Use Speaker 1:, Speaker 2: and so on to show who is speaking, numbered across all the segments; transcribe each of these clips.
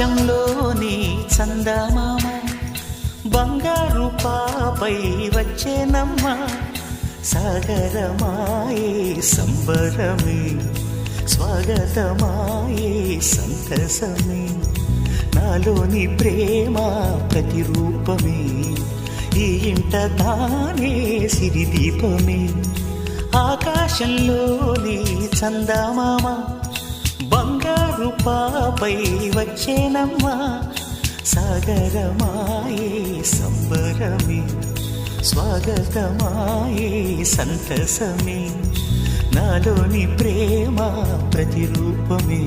Speaker 1: ఆకాశంలోని చందమామ బంగారు పాపై వచ్చేనమ్మ సాగరమాయే సంబరమే స్వాగతమాయే సంతసమే నాలోని ప్రేమ ప్రతిరూపమే ఈ ఇంట తానే సిరిదీపమే ఆకాశంలోని చందమామ బంగారు పాపై వచ్చేనమ్మా సాగరమాయే సంబరమే స్వాగతమాయే సంతసమే నాలోని ప్రేమ ప్రతిరూపమే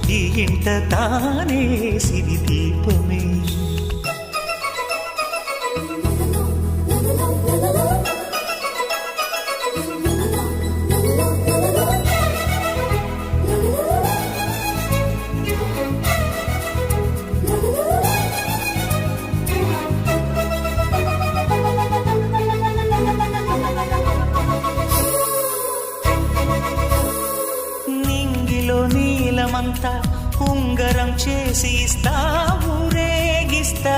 Speaker 1: ఈ ఇంట తానే సిరిదీపమే నీలమంతా ఉంగరం చేసి ఇస్తా ఊరేగిస్తా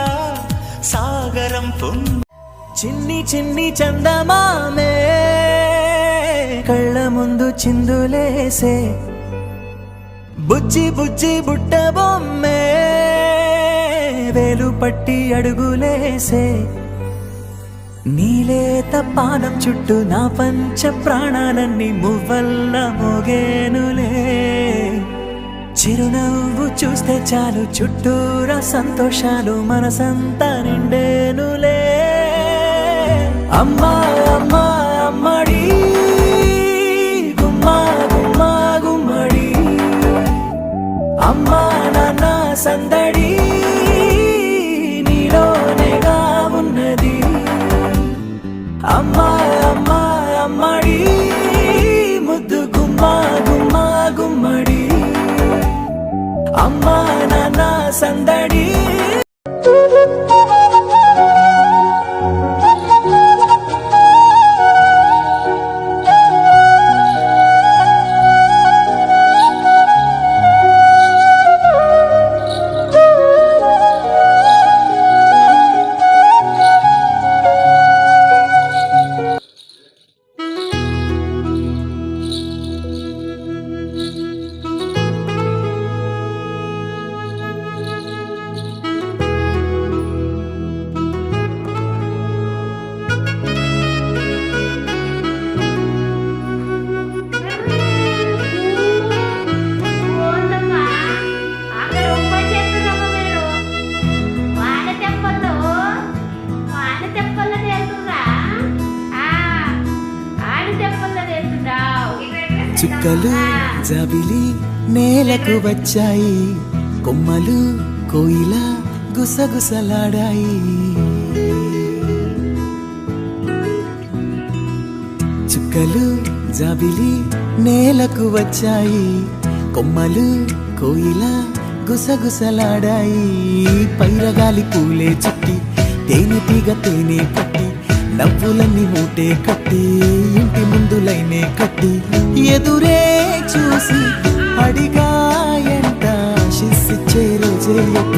Speaker 1: సాగరం
Speaker 2: చిన్ని చిన్ని చందమామే కళ్ళ ముందు చిందులేసే బుజ్జి బుజ్జి బుట్ట బొమ్మే వేలు పట్టి అడుగులేసే నీలేత పానం చుట్టూ నా పంచ ప్రాణాలన్నీ మువ్వల్ల మోగేనులే చిరునవ్వు చూస్తే చాలు చుట్టూరా సంతోషాలు మనసంతా నిండేనులే అమ్మా అమ్మా అమ్మడి గుమ్మా గుమ్మా గుమ్మడి అమ్మా నాన్న సందడి నీలోనేగా ఉన్నది అమ్మా అమ్మా అమ్మడి ముద్దు గుమ్మా గుమ్మా గుమ్మడి అమ్మా నాన్న సందడి చుక్కలు జాబిలి నేలకు వచ్చాయి కొమ్మలు కోయిల గుసగుసలాడాయి చుక్కలు జాబిలి నేలకు వచ్చాయి కొమ్మలు కోయిల గుసగుసలాడాయి పైరగాలి పూలే చుట్టి తేనెటీగ తేనె కట్టి నవ్వులన్నీ మూటే కట్టి ఇంటి ముందులైనే కట్టి ఎదురే చూసి అడిగా ఎంత ఆశిస్సిచ్చే రోజే ఎప్పుడు